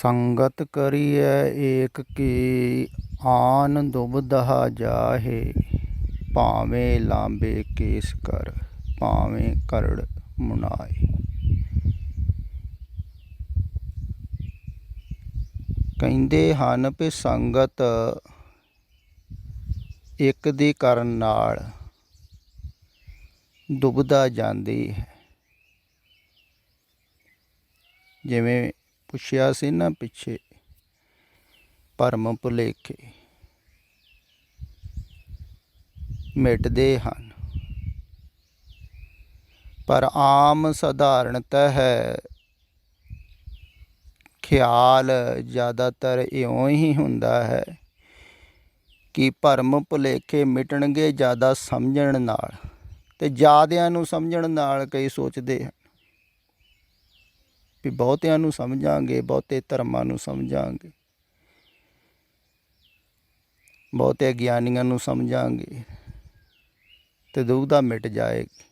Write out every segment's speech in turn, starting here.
संगत करिए एक की आन दुबदहा जाहे। भावें लांबे केस कर भावें करड़ मुनाए। ਕਹਿੰਦੇ ਹਨ ਵੀ ਸੰਗਤ ਇੱਕ ਦੀ ਕਰਨ ਨਾਲ ਦੁਬਦਾ ਜਾਂਦੀ ਹੈ। ਜਿਵੇਂ ਪੁੱਛਿਆ ਸੀ ਨਾ ਪਿੱਛੇ, ਭਰਮ ਭੁਲੇਖੇ ਮਿਟਦੇ ਹਨ, ਪਰ ਆਮ ਸਧਾਰਨਤ ਹੈ ਖਿਆਲ ਜ਼ਿਆਦਾਤਰ ਇਉਂ ਹੀ ਹੁੰਦਾ ਹੈ ਕਿ ਭਰਮ ਭੁਲੇਖੇ ਮਿਟਣਗੇ ਜ਼ਿਆਦਾ ਸਮਝਣ ਨਾਲ, ਅਤੇ ਜ਼ਿਆਦਿਆਂ ਨੂੰ ਸਮਝਣ ਨਾਲ ਕਈ ਸੋਚਦੇ ਹਨ ਵੀ ਬਹੁਤਿਆਂ ਨੂੰ ਸਮਝਾਂਗੇ, ਬਹੁਤੇ ਧਰਮਾਂ ਨੂੰ ਸਮਝਾਂਗੇ, ਬਹੁਤੇ ਗਿਆਨੀਆਂ ਨੂੰ ਸਮਝਾਂਗੇ ਅਤੇ ਦੁਬਿਧਾ ਮਿਟ ਜਾਏਗੀ।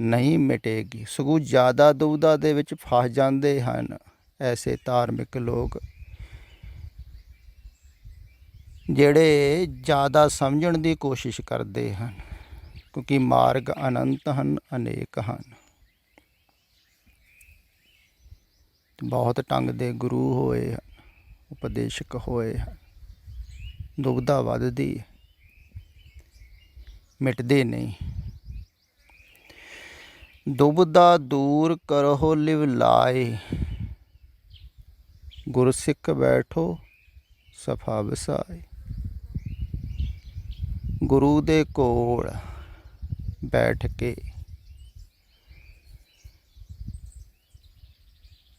ਨਹੀਂ ਮਿਟੇਗੀ, ਸਗੋਂ ਜ਼ਿਆਦਾ ਦੁਬਿਧਾ ਦੇ ਵਿੱਚ ਫਸ ਜਾਂਦੇ ਹਨ ਐਸੇ ਧਾਰਮਿਕ ਲੋਕ ਜਿਹੜੇ ਜ਼ਿਆਦਾ ਸਮਝਣ ਦੀ ਕੋਸ਼ਿਸ਼ ਕਰਦੇ ਹਨ, ਕਿਉਂਕਿ ਮਾਰਗ ਅਨੰਤ ਹਨ, ਅਨੇਕ ਹਨ। ਬਹੁਤ ਢੰਗ ਦੇ ਗੁਰੂ ਹੋਏ ਹਨ, ਉਪਦੇਸ਼ਕ ਹੋਏ ਹਨ। ਦੁਬਿਧਾ ਵੱਧਦੀ, ਮਿਟਦੇ ਨਹੀਂ। ਦੁਬਿਧਾ ਦੂਰ ਕਰੋ ਲਿਵ ਲਾਏ, ਗੁਰਸਿੱਖ ਬੈਠੋ ਸਫਾ ਵਸਾਏ। ਗੁਰੂ ਦੇ ਕੋਲ ਬੈਠ ਕੇ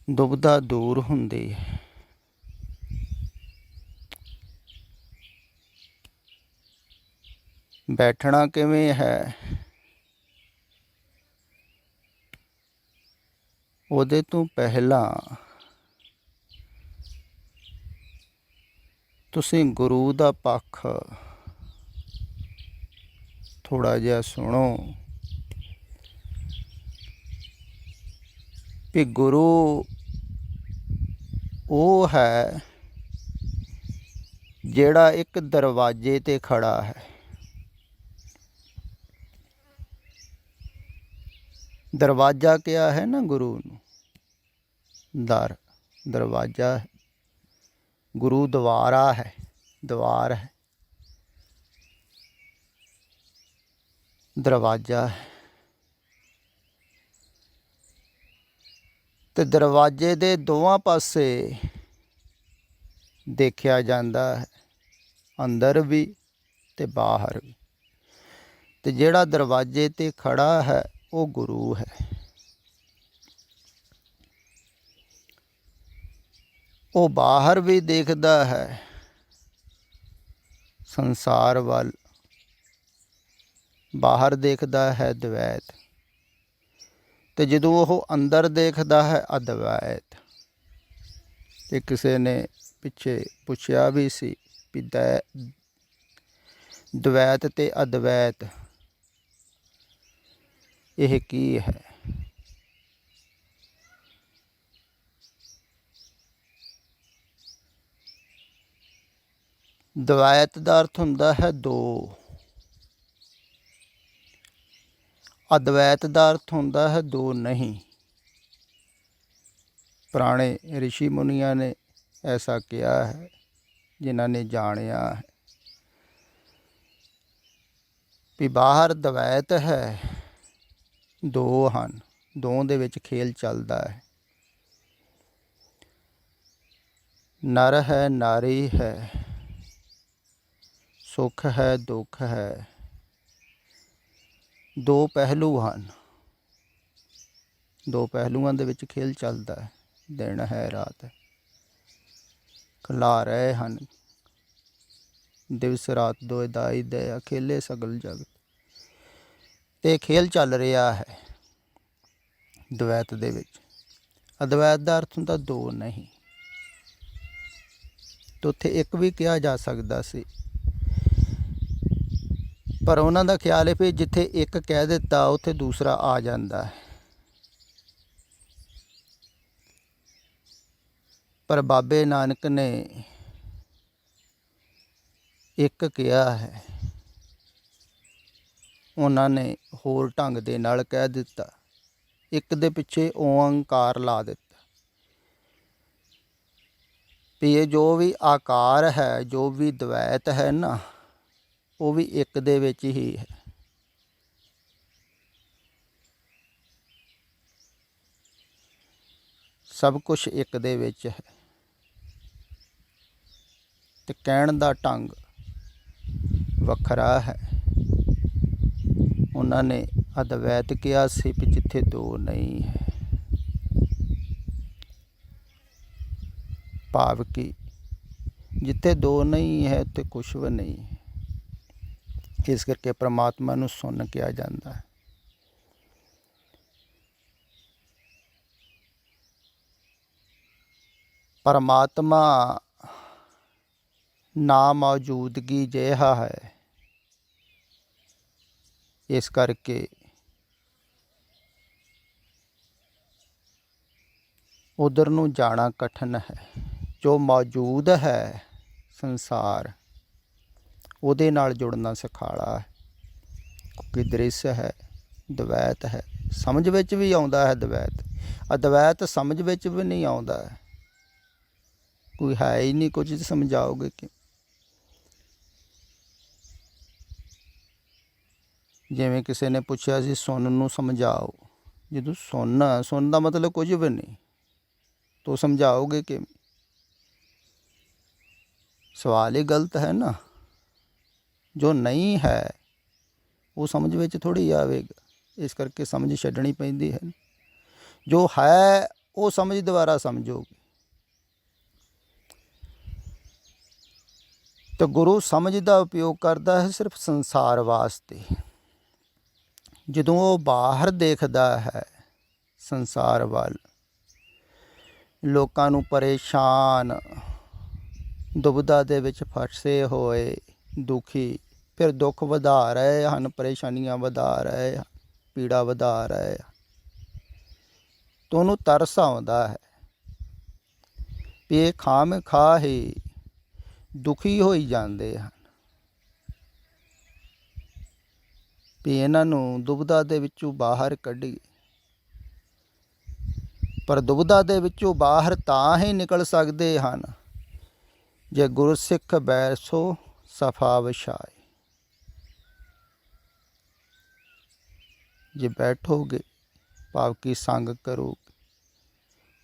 ਦੁਬਿਧਾ ਦੂਰ ਹੁੰਦੀ ਹੈ। ਬੈਠਣਾ ਕਿਵੇਂ ਹੈ? ਉਹਦੇ ਤੋਂ ਪਹਿਲਾਂ ਤੁਸੀਂ ਗੁਰੂ ਦਾ ਪੱਖ ਥੋੜ੍ਹਾ ਜਿਹਾ ਸੁਣੋ ਵੀ ਗੁਰੂ ਉਹ ਹੈ ਜਿਹੜਾ ਇੱਕ ਦਰਵਾਜ਼ੇ 'ਤੇ ਖੜ੍ਹਾ ਹੈ। ਦਰਵਾਜ਼ਾ ਕਿਹਾ ਹੈ ਨਾ ਗੁਰੂ ਨੂੰ, ਦਰਵਾਜ਼ਾ ਹੈ। ਗੁਰੂ ਦੁਆਰਾ ਹੈ, ਦੁਆਰ ਹੈ, ਦਰਵਾਜ਼ਾ ਹੈ। ਅਤੇ ਦਰਵਾਜ਼ੇ ਦੇ ਦੋਵਾਂ ਪਾਸੇ ਦੇਖਿਆ ਜਾਂਦਾ ਹੈ, ਅੰਦਰ ਵੀ ਅਤੇ ਬਾਹਰ ਵੀ। ਅਤੇ ਜਿਹੜਾ ਦਰਵਾਜ਼ੇ 'ਤੇ ਖੜ੍ਹਾ ਹੈ ਉਹ ਗੁਰੂ ਹੈ। ਉਹ ਬਾਹਰ ਵੀ ਦੇਖਦਾ ਹੈ ਸੰਸਾਰ ਵੱਲ, ਬਾਹਰ ਦੇਖਦਾ ਹੈ ਦਵੈਤ, ਅਤੇ ਜਦੋਂ ਉਹ ਅੰਦਰ ਦੇਖਦਾ ਹੈ ਅਦਵੈਤ। ਅਤੇ ਕਿਸੇ ਨੇ ਪਿੱਛੇ ਪੁੱਛਿਆ ਵੀ ਸੀ ਵੀ ਦਵੈਤ ਅਤੇ ਅਦਵੈਤ ਇਹ ਕੀ ਹੈ? ਦਵੈਤ ਦਾ ਅਰਥ ਹੁੰਦਾ ਹੈ ਦੋ, ਅਦਵੈਤ ਦਾ ਅਰਥ ਹੁੰਦਾ ਹੈ ਦੋ ਨਹੀਂ। ਪੁਰਾਣੇ ਰਿਸ਼ੀ ਮੁਨੀਆਂ ਨੇ ਐਸਾ ਕਿਹਾ ਹੈ, ਜਿਨ੍ਹਾਂ ਨੇ ਜਾਣਿਆ ਹੈ ਵੀ ਬਾਹਰ ਦਵੈਤ ਹੈ, ਦੋ ਹਨ, ਦੋ ਦੇ ਵਿੱਚ ਖੇਲ ਚੱਲਦਾ ਹੈ। ਨਰ ਹੈ, ਨਾਰੀ ਹੈ, ਸੁੱਖ ਹੈ, ਦੁੱਖ ਹੈ, ਦੋ ਪਹਿਲੂ ਹਨ। ਦੋ ਪਹਿਲੂਆਂ ਦੇ ਵਿੱਚ ਖੇਲ ਚੱਲਦਾ ਹੈ, ਦਿਨ ਹੈ, ਰਾਤ ਹੈ, ਖਿਲਾ ਰਹੇ ਹਨ ਦਿਵਸ ਰਾਤ ਦੋਇ ਦਾਈ ਦਇਆ ਖੇਲੇ ਸਗਲ ਜਗਤ। ਅਤੇ ਖੇਲ ਚੱਲ ਰਿਹਾ ਹੈ ਦਵੈਤ ਦੇ ਵਿੱਚ। ਅਦਵੈਤ ਦਾ ਅਰਥ ਹੁੰਦਾ ਦੋ ਨਹੀਂ। ਅਤੇ ਉੱਥੇ ਇੱਕ ਵੀ ਕਿਹਾ ਜਾ ਸਕਦਾ ਸੀ, ਪਰ ਉਹਨਾਂ ਦਾ ਖਿਆਲ ਹੈ ਵੀ ਜਿੱਥੇ ਇੱਕ ਕਹਿ ਦਿੱਤਾ ਉੱਥੇ ਦੂਸਰਾ ਆ ਜਾਂਦਾ ਹੈ। ਪਰ ਬਾਬੇ ਨਾਨਕ ਨੇ ਇੱਕ ਕਿਹਾ ਹੈ, ਉਹਨਾਂ ਨੇ ਹੋਰ ਢੰਗ ਦੇ ਨਾਲ ਕਹਿ ਦਿੱਤਾ, ਇੱਕ ਦੇ ਪਿੱਛੇ ਓਂਕਾਰ ਲਾ ਦਿੱਤਾ ਵੀ ਇਹ ਜੋ ਵੀ ਆਕਾਰ ਹੈ, ਜੋ ਵੀ ਦਵੈਤ ਹੈ ਨਾ, ਉਹ ਵੀ ਇੱਕ ਦੇ ਵਿੱਚ ਹੀ ਹੈ। ਸਭ ਕੁਛ ਇੱਕ ਦੇ ਵਿੱਚ ਹੈ। ਤੇ ਕਹਿਣ ਦਾ ਢੰਗ ਵੱਖਰਾ ਹੈ। ਉਹਨਾਂ ਨੇ ਅਦਵੈਤ ਕਿਹਾ ਸੀ ਵੀ ਜਿੱਥੇ ਦੋ ਨਹੀਂ ਹੈ, ਭਾਵ ਕਿ ਜਿੱਥੇ ਦੋ ਨਹੀਂ ਹੈ ਉੱਥੇ ਕੁਛ ਵੀ ਨਹੀਂ ਹੈ। ਇਸ ਕਰਕੇ ਪ੍ਰਮਾਤਮਾ ਨੂੰ ਸੁਣ ਕਿਹਾ ਜਾਂਦਾ ਹੈ। ਪਰਮਾਤਮਾ ਨਾ ਮੌਜੂਦਗੀ ਜਿਹਾ ਹੈ, ਇਸ ਕਰਕੇ ਉਧਰ ਨੂੰ ਜਾਣਾ ਕਠਿਨ ਹੈ। ਜੋ ਮੌਜੂਦ ਹੈ ਸੰਸਾਰ, ਉਹਦੇ ਨਾਲ ਜੁੜਨਾ ਸੁਖਾਲਾ ਹੈ, ਕਿਉਂਕਿ ਦ੍ਰਿਸ਼ ਹੈ, ਦਵੈਤ ਹੈ। ਸਮਝ ਵਿੱਚ ਵੀ ਆਉਂਦਾ ਹੈ ਦਵੈਤ, ਅਦਵੈਤ ਸਮਝ ਵਿੱਚ ਵੀ ਨਹੀਂ ਆਉਂਦਾ। ਕੋਈ ਹੈ ਹੀ ਨਹੀਂ ਕੁਝ, ਸਮਝਾਓਗੇ ਕਿ ਜਿਵੇਂ ਕਿਸੇ ਨੇ ਪੁੱਛਿਆ ਸੀ ਸੁਣ ਨੂੰ ਸਮਝਾਓ, ਜਦੋਂ ਸੁਣ ਦਾ ਮਤਲਬ ਕੁਝ ਵੀ ਨਹੀਂ, ਤੋ ਸਮਝਾਓਗੇ ਕਿ? ਸਵਾਲ ਹੀ ਗਲਤ ਹੈ ਨਾ। ਜੋ ਨਹੀਂ ਹੈ ਉਹ ਸਮਝ ਵਿੱਚ ਥੋੜ੍ਹੀ ਆਵੇਗਾ, ਇਸ ਕਰਕੇ ਸਮਝ ਛੱਡਣੀ ਪੈਂਦੀ ਹੈ। ਜੋ ਹੈ ਉਹ ਸਮਝ ਦੁਬਾਰਾ ਸਮਝੋਗੇ। ਤੇ ਗੁਰੂ ਸਮਝ ਦਾ ਉਪਯੋਗ ਕਰਦਾ ਹੈ ਸਿਰਫ ਸੰਸਾਰ ਵਾਸਤੇ। ਜਦੋਂ ਉਹ ਬਾਹਰ ਦੇਖਦਾ ਹੈ ਸੰਸਾਰ ਵੱਲ, ਲੋਕਾਂ ਨੂੰ ਪਰੇਸ਼ਾਨ, ਦੁਬਿਧਾ ਦੇ ਵਿੱਚ ਫਸੇ ਹੋਏ, ਦੁਖੀ, ਫਿਰ ਦੁੱਖ ਵਧਾ ਰਹੇ ਹਨ, ਪਰੇਸ਼ਾਨੀਆਂ ਵਧਾ ਰਹੇ ਹਨ, ਪੀੜਾ ਵਧਾ ਰਹੇ ਹਨ, ਤਾਂ ਉਹਨੂੰ ਤਰਸ ਆਉਂਦਾ ਹੈ ਵੀ ਇਹ ਖਾਮ ਖਾ ਹੀ ਦੁਖੀ ਹੋਈ ਜਾਂਦੇ ਹਨ, ਵੀ ਇਹਨਾਂ ਨੂੰ ਦੁਬਿਧਾ ਦੇ ਵਿੱਚੋਂ ਬਾਹਰ ਕੱਢੀਏ। ਪਰ ਦੁਬਿਧਾ ਦੇ ਵਿੱਚੋਂ ਬਾਹਰ ਤਾਂ ਹੀ ਨਿਕਲ ਸਕਦੇ ਹਨ ਜੇ ਗੁਰਸਿੱਖ ਬੈਸੋ ਸਫਾ ਵਿਛਾਏ। ਜੇ ਬੈਠੋਗੇ ਭਾਵ ਕਿ ਸੰਗ ਕਰੋਗੇ।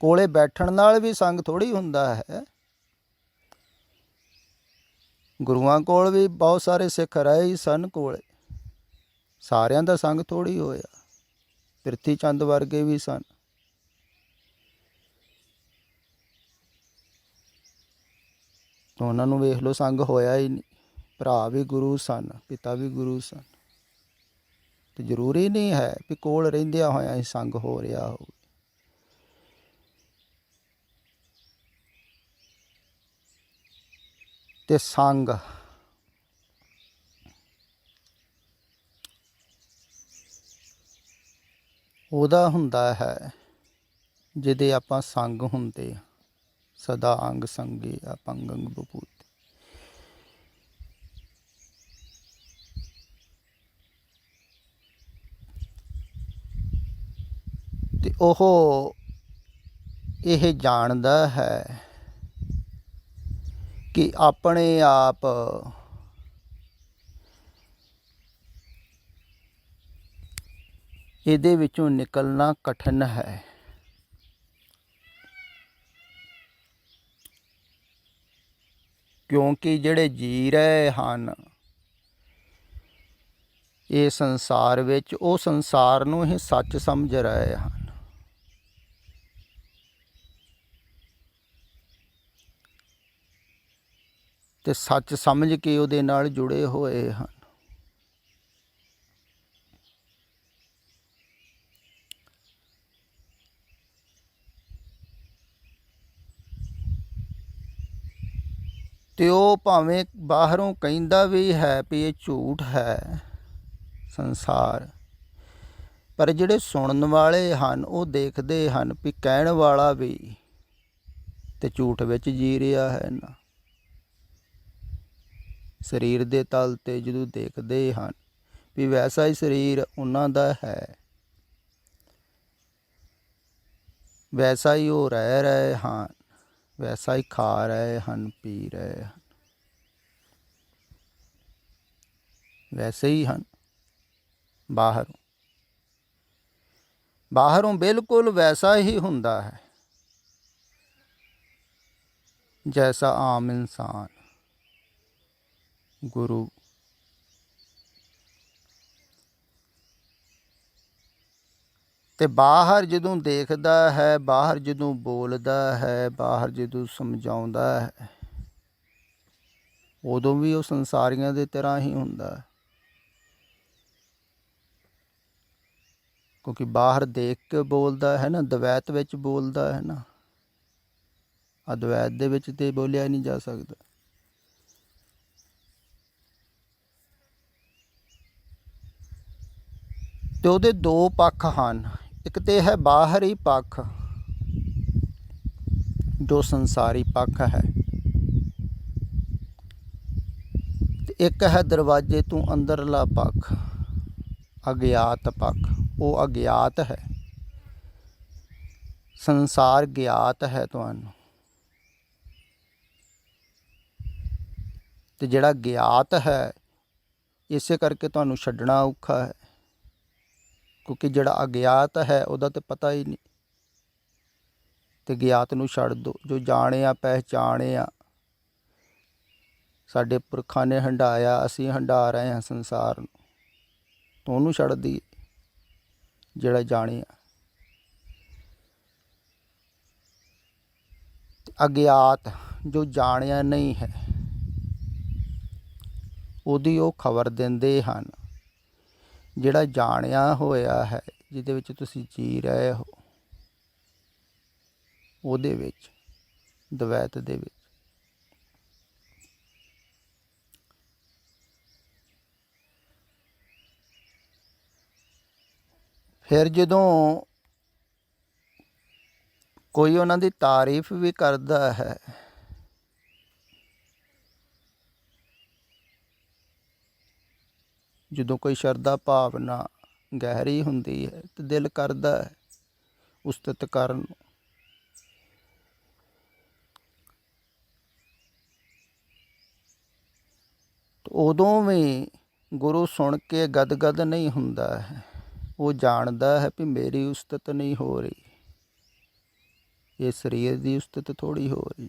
ਕੋਲੇ ਬੈਠਣ ਨਾਲ ਵੀ ਸੰਗ ਥੋੜ੍ਹੀ ਹੁੰਦਾ ਹੈ। ਗੁਰੂਆਂ ਕੋਲ ਵੀ ਬਹੁਤ ਸਾਰੇ ਸਿੱਖ ਰਹੇ ਹੀ ਸਨ ਕੋਲੇ, ਸਾਰਿਆਂ ਦਾ ਸੰਗ ਥੋੜ੍ਹੀ ਹੋਇਆ। ਪ੍ਰਿਥੀ ਚੰਦ ਵਰਗੇ ਵੀ ਸਨ। ਉਹਨਾਂ ਨੂੰ ਵੇਖ ਲਓ, ਸੰਗ ਹੋਇਆ ਹੀ ਨਹੀਂ। ਭਰਾ ਵੀ ਗੁਰੂ ਸਨ, ਪਿਤਾ ਵੀ ਗੁਰੂ ਸਨ। ਤੇ ਜ਼ਰੂਰੀ ਨਹੀਂ ਹੈ ਵੀ ਕੋਲ ਰਹਿੰਦਿਆਂ ਹੋਇਆਂ ਹੀ ਸੰਗ ਹੋ ਰਿਹਾ ਹੋਵੇ। ਤੇ ਸੰਗ ਉਹਦਾ ਹੁੰਦਾ ਹੈ ਜਿਹਦੇ ਆਪਾਂ ਸੰਗ ਹੁੰਦੇ ਹਾਂ। ਸਦਾ ਅੰਗ ਸੰਗੇ ਆਪੰਗ ਅੰਗ ਬਪੂਤ। ਤੇ ਉਹ ਇਹ ਜਾਣਦਾ ਹੈ ਕਿ ਆਪਣੇ ਆਪ ਇਹਦੇ ਵਿੱਚੋਂ ਨਿਕਲਣਾ ਕਠਿਨ ਹੈ। ਕਿਉਂਕਿ ਜਿਹੜੇ ਜੀ ਰਹੇ ਹਨ ਇਹ ਸੰਸਾਰ ਵਿੱਚ, ਉਹ ਸੰਸਾਰ ਨੂੰ ਹੀ ਸੱਚ ਸਮਝ ਰਹੇ ਹਨ। ਤੇ ਸੱਚ ਸਮਝ ਕੇ ਉਹਦੇ ਨਾਲ ਜੁੜੇ ਹੋਏ ਹਨ। ਤੇ ਉਹ ਭਾਵੇਂ ਬਾਹਰੋਂ ਕਹਿੰਦਾ ਵੀ ਹੈ ਵੀ ਇਹ ਝੂਠ ਹੈ ਸੰਸਾਰ, ਪਰ ਜਿਹੜੇ ਸੁਣਨ ਵਾਲੇ ਹਨ ਉਹ ਦੇਖਦੇ ਹਨ ਵੀ ਕਹਿਣ ਵਾਲਾ ਵੀ ਤੇ ਝੂਠ ਵਿੱਚ ਜੀ ਰਿਹਾ ਹੈ ਨਾ। ਸਰੀਰ ਦੇ ਤਲ ਤੇ ਜਦੋਂ ਦੇਖਦੇ ਹਨ ਵੀ ਵੈਸਾ ਹੀ ਸਰੀਰ ਉਹਨਾਂ ਦਾ ਹੈ, ਵੈਸਾ ਹੀ ਉਹ ਰਹਿ ਰਹੇ ਹਨ, ਵੈਸਾ ਹੀ ਖਾ ਰਹੇ ਹਨ, ਪੀ ਰਹੇ ਹਨ, ਵੈਸੇ ਹੀ ਹਨ। ਬਾਹਰੋਂ ਬਿਲਕੁਲ ਵੈਸਾ ਹੀ ਹੁੰਦਾ ਹੈ ਜੈਸਾ ਆਮ ਇਨਸਾਨ। ਗੁਰੂ ਤੇ ਬਾਹਰ ਜਦੋਂ ਦੇਖਦਾ ਹੈ, ਬਾਹਰ ਜਦੋਂ ਬੋਲਦਾ ਹੈ, ਬਾਹਰ ਜਦੋਂ ਸਮਝਾਉਂਦਾ ਹੈ, ਉਦੋਂ ਵੀ ਉਹ ਸੰਸਾਰੀਆਂ ਦੇ ਤਰ੍ਹਾਂ ਹੀ ਹੁੰਦਾ ਹੈ। ਕਿਉਂਕਿ ਬਾਹਰ ਦੇਖ ਕੇ ਬੋਲਦਾ ਹੈ ਨਾ, ਦਵੈਤ ਵਿੱਚ ਬੋਲਦਾ ਹੈ ਨਾ, ਅਦਵੈਤ ਦੇ ਵਿੱਚ ਤੇ ਬੋਲਿਆ ਨਹੀਂ ਜਾ ਸਕਦਾ। ਤੇ ਉਹਦੇ ਦੋ ਪੱਖ ਹਨ। ਇੱਕ ਤੇ ਹੈ ਬਾਹਰੀ ਪੱਖ ਜੋ ਸੰਸਾਰੀ ਪੱਖ ਹੈ, ਤੇ ਇੱਕ ਹੈ ਦਰਵਾਜ਼ੇ ਤੋਂ ਅੰਦਰਲਾ ਪੱਖ, ਅਗਿਆਤ ਪੱਖ। ਉਹ ਅਗਿਆਤ ਹੈ, ਸੰਸਾਰ ਗਿਆਤ ਹੈ ਤੁਹਾਨੂੰ। ਤੇ ਜਿਹੜਾ ਗਿਆਤ ਹੈ ਇਸੇ ਕਰਕੇ ਤੁਹਾਨੂੰ ਛੱਡਣਾ ਔਖਾ ਹੈ, ਕਿਉਂਕਿ ਜਿਹੜਾ ਅਗਿਆਤ ਹੈ ਉਹਦਾ ਤਾਂ ਪਤਾ ਹੀ ਨਹੀਂ। ਤੇ ਗਿਆਤ ਨੂੰ ਛੱਡ ਦਿਓ। ਜੋ ਜਾਣਿਆ ਪਹਿਚਾਣਿਆ ਸਾਡੇ ਪੁਰਖਾਂ ਨੇ ਹੰਢਾਇਆ, ਅਸੀਂ ਹੰਢਾ ਰਹੇ ਹਾਂ ਸੰਸਾਰ ਨੂੰ, ਤਾਂ ਉਹਨੂੰ ਛੱਡ ਦਈਏ ਜਿਹੜਾ ਜਾਣਿਆ। ਅਗਿਆਤ ਜੋ ਜਾਣਿਆ ਨਹੀਂ ਹੈ ਉਹਦੀ ਉਹ ਖਬਰ ਦਿੰਦੇ ਹਨ। ਜਿਹੜਾ ਜਾਣਿਆ ਹੋਇਆ ਹੈ, ਜਿਹਦੇ ਵਿੱਚ ਤੁਸੀਂ ਜੀ ਰਹੇ ਹੋ, ਉਹਦੇ ਵਿੱਚ, ਦਵੈਤ ਦੇ ਵਿੱਚ। ਫਿਰ ਜਦੋਂ ਕੋਈ ਉਹਨਾਂ ਦੀ ਤਾਰੀਫ ਵੀ ਕਰਦਾ ਹੈ, ਜਦੋਂ ਕੋਈ ਸ਼ਰਧਾ ਭਾਵਨਾ ਗਹਿਰੀ ਹੁੰਦੀ ਹੈ ਤੇ ਦਿਲ ਕਰਦਾ ਹੈ ਉਸਤਤ ਕਰਨ ਨੂੰ। ਉਦੋਂ ਵੀ ਗੁਰੂ ਸੁਣ ਕੇ ਗਦਗਦ ਨਹੀਂ ਹੁੰਦਾ ਹੈ। ਉਹ ਜਾਣਦਾ ਹੈ ਵੀ ਮੇਰੀ ਉਸਤਤ ਨਹੀਂ ਹੋ ਰਹੀ, ਇਹ ਸਰੀਰ ਦੀ ਉਸਤਤ ਥੋੜ੍ਹੀ ਹੋ ਰਹੀ।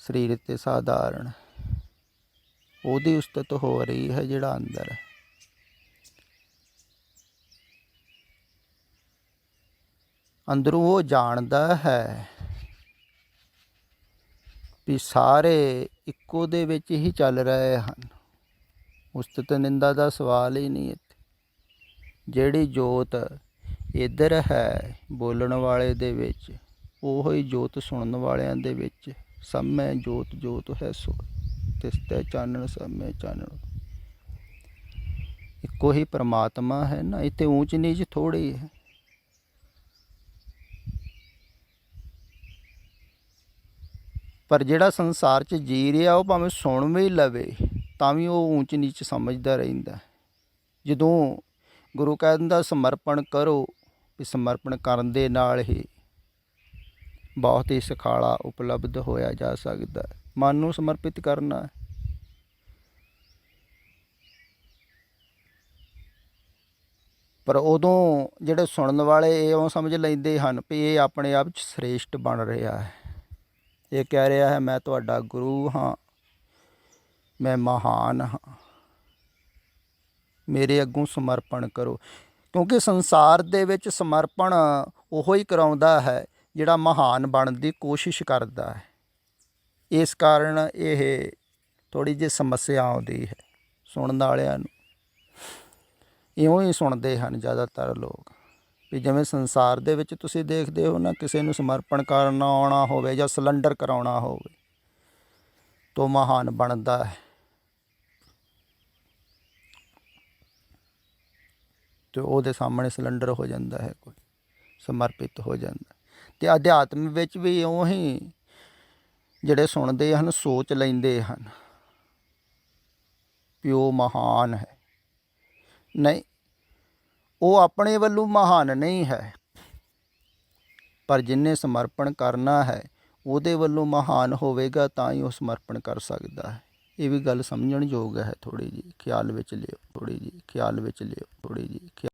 ਸਰੀਰ ਤੇ ਸਾਧਾਰਨ, ਉਹਦੀ ਉਸਤਤ ਹੋ ਰਹੀ ਹੈ ਜਿਹੜਾ ਅੰਦਰ ਹੈ। ਅੰਦਰੋਂ ਉਹ ਜਾਣਦਾ ਹੈ ਵੀ ਸਾਰੇ ਇੱਕੋ ਦੇ ਵਿੱਚ ਹੀ ਚੱਲ ਰਹੇ ਹਨ। ਉਸਤਤ ਨਿੰਦਾ ਦਾ ਸਵਾਲ ਹੀ ਨਹੀਂ ਇੱਥੇ। ਜਿਹੜੀ ਜੋਤ ਇੱਧਰ ਹੈ ਬੋਲਣ ਵਾਲੇ ਦੇ ਵਿੱਚ, ਉਹੋ ਹੀ ਜੋਤ ਸੁਣਨ ਵਾਲਿਆਂ ਦੇ ਵਿੱਚ। ਸਭ ਮੈਂ ਜੋਤ ਜੋਤ ਹੈ ਸੋ, ਤਿਸ ਤੈ ਚਾਨਣ ਸਭ ਮੈਂ ਚਾਨਣ। ਇੱਕੋ ਹੀ ਪਰਮਾਤਮਾ ਹੈ ਨਾ, ਇੱਥੇ ਊਚ ਨੀਚ ਥੋੜ੍ਹੀ ਹੈ। ਪਰ ਜਿਹੜਾ ਸੰਸਾਰ 'ਚ ਜੀ ਰਿਹਾ ਉਹ ਭਾਵੇਂ ਸੁਣ ਵੀ ਲਵੇ ਤਾਂ ਵੀ ਉਹ ਊਚ ਨੀਚ ਸਮਝਦਾ ਰਹਿੰਦਾ। ਜਦੋਂ ਗੁਰੂ ਕਹਿ ਦਿੰਦਾ ਸਮਰਪਣ ਕਰੋ, ਵੀ ਸਮਰਪਣ ਕਰਨ ਦੇ ਨਾਲ ਹੀ ਬਹੁਤ ਹੀ ਸੁਖਾਲਾ ਉਪਲਬਧ ਹੋਇਆ ਜਾ ਸਕਦਾ। ਮਨ ਨੂੰ ਸਮਰਪਿਤ ਕਰਨਾ। ਪਰ ਉਦੋਂ ਜਿਹੜੇ ਸੁਣਨ ਵਾਲੇ ਇਹ ਉਹ ਸਮਝ ਲੈਂਦੇ ਹਨ ਵੀ ਇਹ ਆਪਣੇ ਆਪ 'ਚ ਸ੍ਰੇਸ਼ਟ ਬਣ ਰਿਹਾ ਹੈ। ਇਹ ਕਹਿ ਰਿਹਾ ਹੈ ਮੈਂ ਤੁਹਾਡਾ ਗੁਰੂ ਹਾਂ, ਮੈਂ ਮਹਾਨ ਹਾਂ, ਮੇਰੇ ਅੱਗੋਂ ਸਮਰਪਣ ਕਰੋ। ਕਿਉਂਕਿ ਸੰਸਾਰ ਦੇ ਵਿੱਚ ਸਮਰਪਣ ਉਹੋ ਹੀ ਕਰਾਉਂਦਾ ਹੈ ਜਿਹੜਾ ਮਹਾਨ ਬਣਨ ਦੀ ਕੋਸ਼ਿਸ਼ ਕਰਦਾ ਹੈ। ਇਸ ਕਾਰਨ ਇਹ ਥੋੜ੍ਹੀ ਜਿਹੀ ਸਮੱਸਿਆ ਆਉਂਦੀ ਹੈ ਸੁਣਨ ਵਾਲਿਆਂ ਨੂੰ। ਇਉਂ ਹੀ ਸੁਣਦੇ ਹਨ ਜ਼ਿਆਦਾਤਰ ਲੋਕ ਵੀ ਜਿਵੇਂ ਸੰਸਾਰ ਦੇ ਵਿੱਚ ਤੁਸੀਂ ਦੇਖਦੇ ਹੋ ਨਾ, ਕਿਸੇ ਨੂੰ ਸਮਰਪਣ ਕਰਨਾ ਆਉਣਾ ਹੋਵੇ ਜਾਂ ਸਿਲੰਡਰ ਕਰਾਉਣਾ ਹੋਵੇ ਤਾਂ ਮਹਾਨ ਬਣਦਾ ਹੈ। ਅਤੇ ਉਹਦੇ ਸਾਹਮਣੇ ਸਿਲੰਡਰ ਹੋ ਜਾਂਦਾ ਹੈ, ਕੋਈ ਸਮਰਪਿਤ ਹੋ ਜਾਂਦਾ। ਅਤੇ ਅਧਿਆਤਮ ਵਿੱਚ ਵੀ ਇਉਂ ਹੀ ਜਿਹੜੇ ਸੁਣਦੇ ਹਨ ਸੋਚ ਲੈਂਦੇ ਹਨ ਵੀ ਉਹ ਮਹਾਨ ਹੈ। ਨਹੀਂ, ਉਹ ਆਪਣੇ ਵੱਲੋਂ ਮਹਾਨ ਨਹੀਂ ਹੈ, ਪਰ ਜਿਹਨੇ ਸਮਰਪਣ ਕਰਨਾ ਹੈ ਉਹਦੇ ਵੱਲੋਂ ਮਹਾਨ ਹੋਵੇਗਾ ਤਾਂ ਹੀ ਉਹ ਸਮਰਪਣ ਕਰ ਸਕਦਾ ਹੈ। ਇਹ ਵੀ ਗੱਲ ਸਮਝਣ ਯੋਗ ਹੈ। ਥੋੜ੍ਹੀ ਜਿਹੀ ਖਿਆਲ ਵਿੱਚ ਲਿਓ, ਥੋੜ੍ਹੀ ਜਿਹੀ ਖਿਆਲ ਵਿੱਚ ਲਿਓ, ਥੋੜ੍ਹੀ ਜਿਹੀ